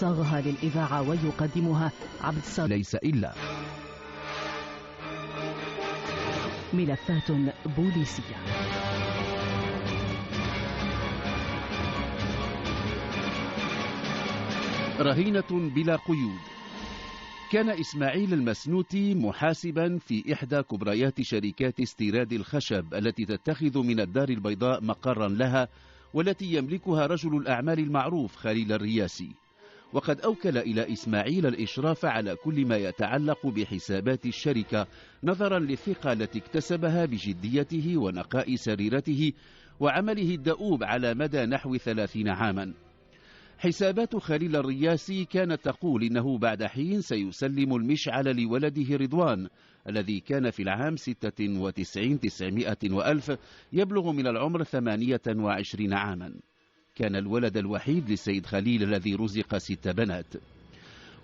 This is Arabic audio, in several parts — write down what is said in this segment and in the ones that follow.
صاغها للإذاعة ويقدمها عبد الصادق. ليس إلا ملفات بوليسية. رهينة بلا قيود. كان إسماعيل المسنوتي محاسبا في إحدى كبريات شركات استيراد الخشب التي تتخذ من الدار البيضاء مقرا لها، والتي يملكها رجل الأعمال المعروف خليل الرياسي. وقد أوكل إلى إسماعيل الإشراف على كل ما يتعلق بحسابات الشركة، نظرا للثقة التي اكتسبها بجديته ونقاء سريرته وعمله الدؤوب على مدى نحو 30 عاما. حسابات خليل الرياسي كانت تقول إنه بعد حين سيسلم المشعل لولده رضوان الذي كان في العام 96 900 وألف يبلغ من العمر 28 عاما. كان الولد الوحيد للسيد خليل الذي رزق 6 بنات،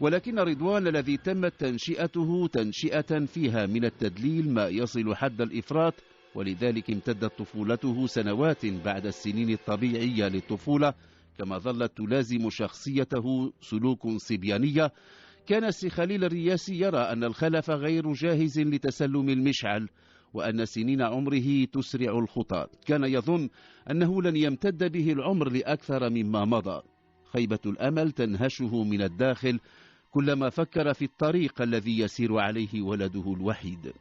ولكن رضوان الذي تمت تنشئته تنشئة فيها من التدليل ما يصل حد الإفراط، ولذلك امتدت طفولته سنوات بعد السنين الطبيعية للطفولة، كما ظلت تلازم شخصيته سلوك صبيانية. كان السي خليل الرياسي يرى أن الخلف غير جاهز لتسلم المشعل، وأن سنين عمره تسرع الخطى. كان يظن أنه لن يمتد به العمر لأكثر مما مضى. خيبة الأمل تنهشه من الداخل كلما فكر في الطريق الذي يسير عليه ولده الوحيد.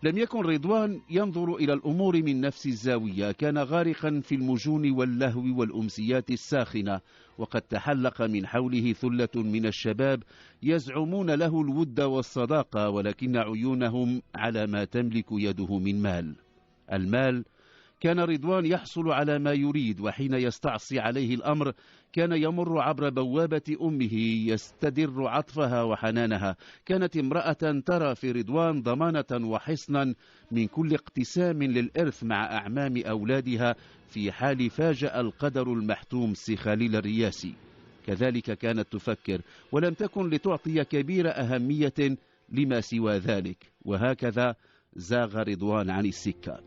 لم يكن رضوان ينظر إلى الأمور من نفس الزاوية، كان غارقا في المجون واللهو والأمسيات الساخنة، وقد تحلق من حوله ثلة من الشباب يزعمون له الود والصداقة، ولكن عيونهم على ما تملك يده من مال. المال. كان رضوان يحصل على ما يريد، وحين يستعصي عليه الأمر كان يمر عبر بوابة أمه يستدر عطفها وحنانها. كانت امرأة ترى في رضوان ضمانة وحصنا من كل اقتسام للإرث مع أعمام أولادها في حال فاجأ القدر المحتوم سي خليل الرياسي. كذلك كانت تفكر، ولم تكن لتعطي كبير أهمية لما سوى ذلك. وهكذا زاغ رضوان عن السكة.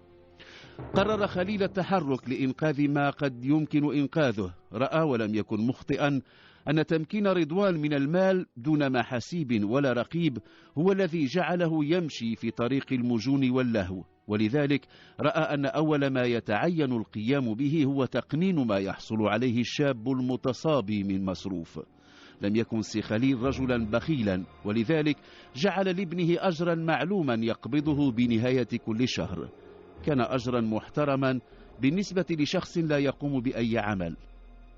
قرر خليل التحرك لإنقاذ ما قد يمكن إنقاذه. رأى ولم يكن مخطئا أن تمكين رضوان من المال دون محاسيب ولا رقيب هو الذي جعله يمشي في طريق المجون واللهو، ولذلك رأى أن أول ما يتعين القيام به هو تقنين ما يحصل عليه الشاب المتصابي من مصروف. لم يكن سي خليل رجلا بخيلا، ولذلك جعل لابنه أجرا معلوما يقبضه بنهاية كل شهر. كان أجرا محترما بالنسبة لشخص لا يقوم بأي عمل،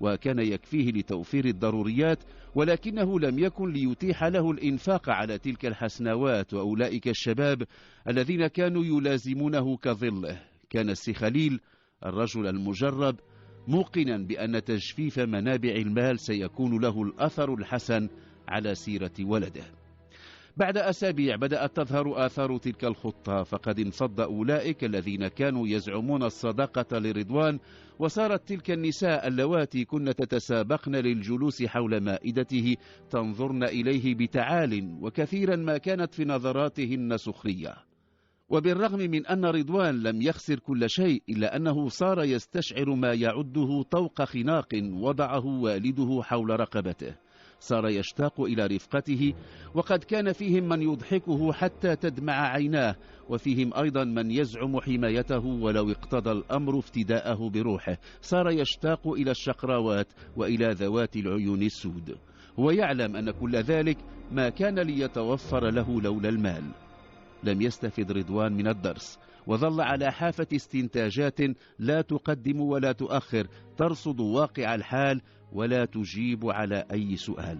وكان يكفيه لتوفير الضروريات، ولكنه لم يكن ليتيح له الإنفاق على تلك الحسنوات وأولئك الشباب الذين كانوا يلازمونه كظله. كان السي خليل الرجل المجرب موقنا بأن تجفيف منابع المال سيكون له الأثر الحسن على سيرة ولده. بعد أسابيع بدأت تظهر آثار تلك الخطة، فقد انفض أولئك الذين كانوا يزعمون الصداقة لرضوان، وصارت تلك النساء اللواتي كن تتسابقن للجلوس حول مائدته تنظرن إليه بتعال، وكثيرا ما كانت في نظراتهن سخرية. وبالرغم من أن رضوان لم يخسر كل شيء، إلا أنه صار يستشعر ما يعده طوق خناق وضعه والده حول رقبته. صار يشتاق إلى رفقته، وقد كان فيهم من يضحكه حتى تدمع عيناه، وفيهم أيضا من يزعم حمايته ولو اقتضى الأمر افتداءه بروحه. صار يشتاق إلى الشقراوات وإلى ذوات العيون السود. هو يعلم أن كل ذلك ما كان ليتوفر له لولا المال. لم يستفد رضوان من الدرس، وظل على حافة استنتاجات لا تقدم ولا تؤخر، ترصد واقع الحال ولا تجيب على أي سؤال.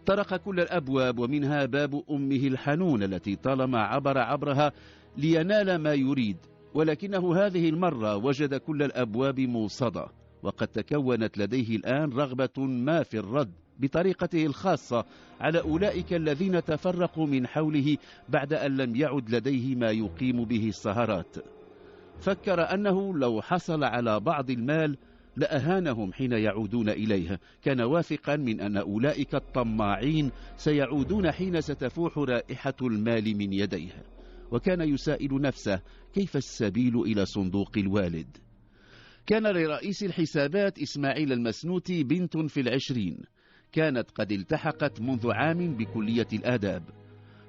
طرق كل الأبواب، ومنها باب أمه الحنون التي طالما عبرها لينال ما يريد، ولكنه هذه المرة وجد كل الأبواب موصدة، وقد تكونت لديه الآن رغبة ما في الرد بطريقته الخاصة على أولئك الذين تفرقوا من حوله بعد أن لم يعد لديه ما يقيم به السهرات. فكر أنه لو حصل على بعض المال لأهانهم حين يعودون إليه. كان واثقا من أن أولئك الطماعين سيعودون حين ستفوح رائحة المال من يديه، وكان يسائل نفسه كيف السبيل إلى صندوق الوالد. كان لرئيس الحسابات إسماعيل المسنوتي بنت في 20. كانت قد التحقت منذ عام بكلية الآداب.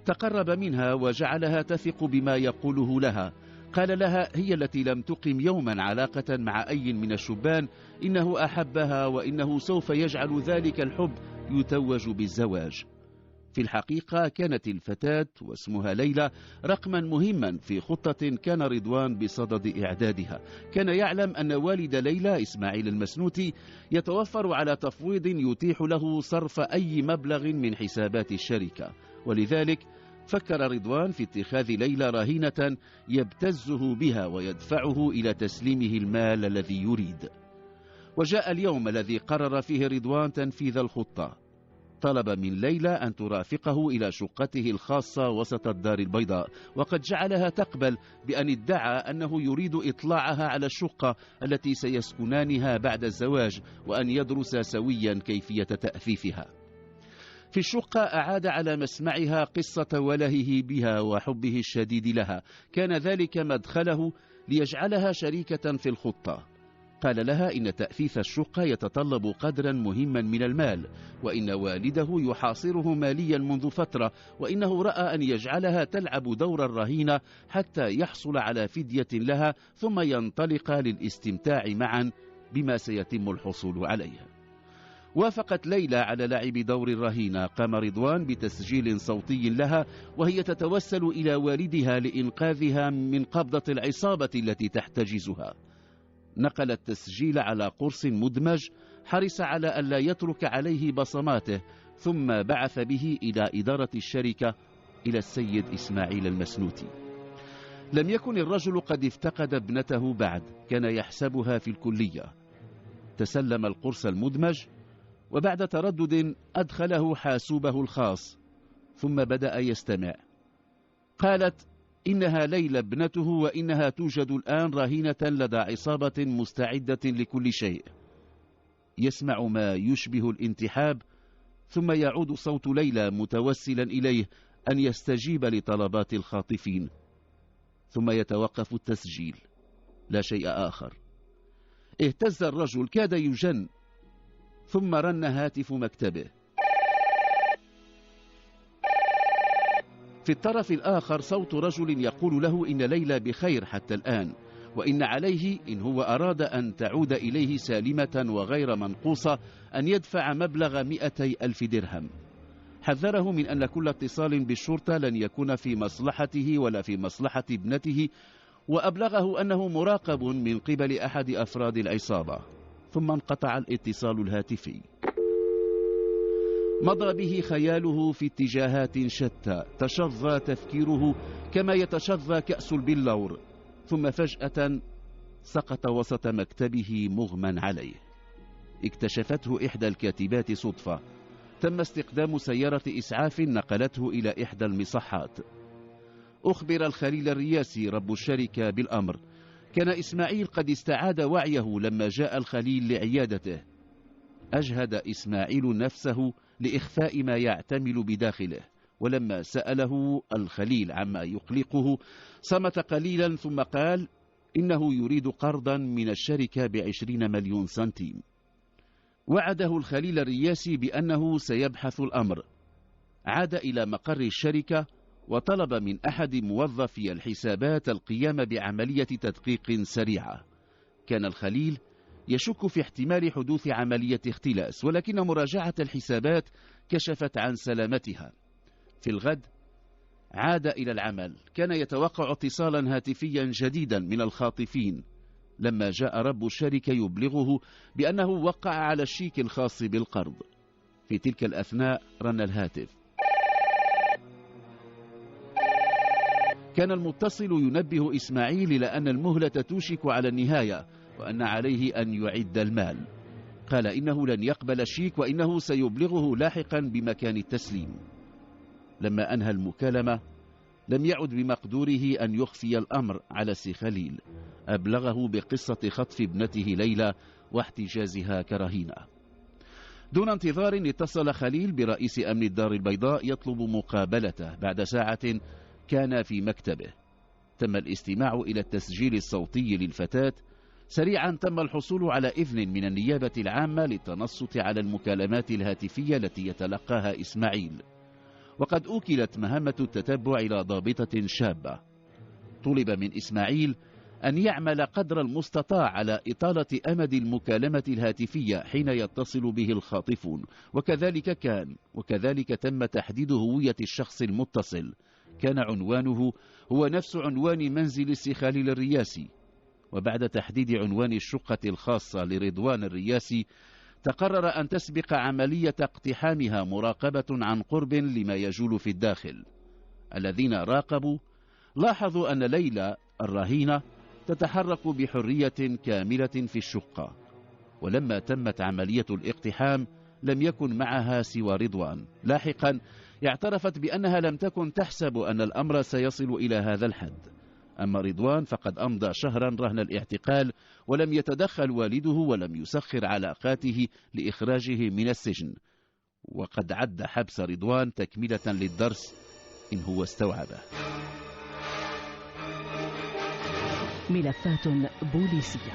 تقرب منها وجعلها تثق بما يقوله لها. قال لها هي التي لم تقم يوما علاقة مع أي من الشبان إنه أحبها وإنه سوف يجعل ذلك الحب يتوج بالزواج. في الحقيقة كانت الفتاة واسمها ليلى رقما مهما في خطة كان رضوان بصدد إعدادها. كان يعلم أن والد ليلى إسماعيل المسنوتي يتوفر على تفويض يتيح له صرف أي مبلغ من حسابات الشركة، ولذلك فكر رضوان في اتخاذ ليلى رهينة يبتزه بها ويدفعه إلى تسليمه المال الذي يريد. وجاء اليوم الذي قرر فيه رضوان تنفيذ الخطة. طلب من ليلى أن ترافقه إلى شقته الخاصة وسط الدار البيضاء، وقد جعلها تقبل بأن ادعى أنه يريد إطلاعها على الشقة التي سيسكنانها بعد الزواج، وأن يدرس سويا كيفية تأثيثها. في الشقة أعاد على مسمعها قصة ولهه بها وحبه الشديد لها. كان ذلك مدخله ليجعلها شريكة في الخطة. قال لها إن تأثيث الشقة يتطلب قدرا مهما من المال، وإن والده يحاصره ماليا منذ فترة، وإنه رأى أن يجعلها تلعب دور الرهينة حتى يحصل على فدية لها ثم ينطلق للاستمتاع معا بما سيتم الحصول عليه. وافقت ليلى على لعب دور الرهينة. قام رضوان بتسجيل صوتي لها وهي تتوسل إلى والدها لإنقاذها من قبضة العصابة التي تحتجزها. نقل التسجيل على قرص مدمج، حرص على أن لا يترك عليه بصماته، ثم بعث به إلى إدارة الشركة إلى السيد إسماعيل المسنوتي. لم يكن الرجل قد افتقد ابنته بعد، كان يحسبها في الكلية. تسلم القرص المدمج، وبعد تردد أدخله حاسوبه الخاص، ثم بدأ يستمع. قالت إنها ليلى ابنته، وإنها توجد الآن رهينة لدى عصابة مستعدة لكل شيء. يسمع ما يشبه الانتحاب، ثم يعود صوت ليلى متوسلا إليه أن يستجيب لطلبات الخاطفين، ثم يتوقف التسجيل. لا شيء آخر. اهتز الرجل كاد يجن، ثم رن هاتف مكتبه. في الطرف الآخر صوت رجل يقول له إن ليلى بخير حتى الآن، وإن عليه إن هو أراد أن تعود إليه سالمة وغير منقوصة أن يدفع مبلغ 200,000 درهم. حذره من أن كل اتصال بالشرطة لن يكون في مصلحته ولا في مصلحة ابنته، وأبلغه أنه مراقب من قبل أحد أفراد العصابة. ثم انقطع الاتصال الهاتفي. مضى به خياله في اتجاهات شتى، تشظى تفكيره كما يتشظى كأس البلور، ثم فجأة سقط وسط مكتبه مغمى عليه. اكتشفته إحدى الكاتبات صدفة. تم استخدام سيارة إسعاف نقلته إلى إحدى المصحات. أخبر الخليل الرياسي رب الشركة بالأمر. كان إسماعيل قد استعاد وعيه لما جاء الخليل لعيادته. أجهد إسماعيل نفسه لإخفاء ما يعتمل بداخله، ولما سأله الخليل عما يقلقه صمت قليلا ثم قال إنه يريد قرضا من الشركة ب20 مليون سنتيم. وعده الخليل الرياسي بأنه سيبحث الأمر. عاد إلى مقر الشركة وطلب من أحد موظفي الحسابات القيام بعملية تدقيق سريعة. كان الخليل يشك في احتمال حدوث عملية اختلاس، ولكن مراجعة الحسابات كشفت عن سلامتها. في الغد عاد إلى العمل. كان يتوقع اتصالا هاتفيا جديدا من الخاطفين، لما جاء رب الشركة يبلغه بأنه وقع على الشيك الخاص بالقرض. في تلك الأثناء رن الهاتف. كان المتصل ينبه إسماعيل إلى أن المهلة توشك على النهاية، وأن عليه أن يعد المال. قال إنه لن يقبل الشيك، وإنه سيبلغه لاحقا بمكان التسليم. لما أنهى المكالمة لم يعد بمقدوره أن يخفي الأمر على سي خليل. أبلغه بقصة خطف ابنته ليلى واحتجازها كرهينة. دون انتظار اتصل خليل برئيس أمن الدار البيضاء يطلب مقابلته. بعد ساعة كان في مكتبه. تم الاستماع إلى التسجيل الصوتي للفتاة سريعا تم الحصول على إذن من النيابة العامة للتنصت على المكالمات الهاتفية التي يتلقاها إسماعيل، وقد أوكلت مهمة التتبع إلى ضابطة شابة. طلب من إسماعيل أن يعمل قدر المستطاع على إطالة أمد المكالمة الهاتفية حين يتصل به الخاطفون، وكذلك تم تحديد هوية الشخص المتصل. كان عنوانه هو نفس عنوان منزل السخاليل الرياسي. وبعد تحديد عنوان الشقة الخاصة لرضوان الرياسي، تقرر أن تسبق عملية اقتحامها مراقبة عن قرب لما يجول في الداخل. الذين راقبوا لاحظوا أن ليلى الرهينة تتحرك بحرية كاملة في الشقة، ولما تمت عملية الاقتحام لم يكن معها سوى رضوان. لاحقا اعترفت بأنها لم تكن تحسب أن الأمر سيصل إلى هذا الحد. أما رضوان فقد أمضى شهرا رهن الاعتقال، ولم يتدخل والده ولم يسخر علاقاته لإخراجه من السجن، وقد عد حبس رضوان تكملة للدرس إن هو استوعبه. ملفات بوليسية.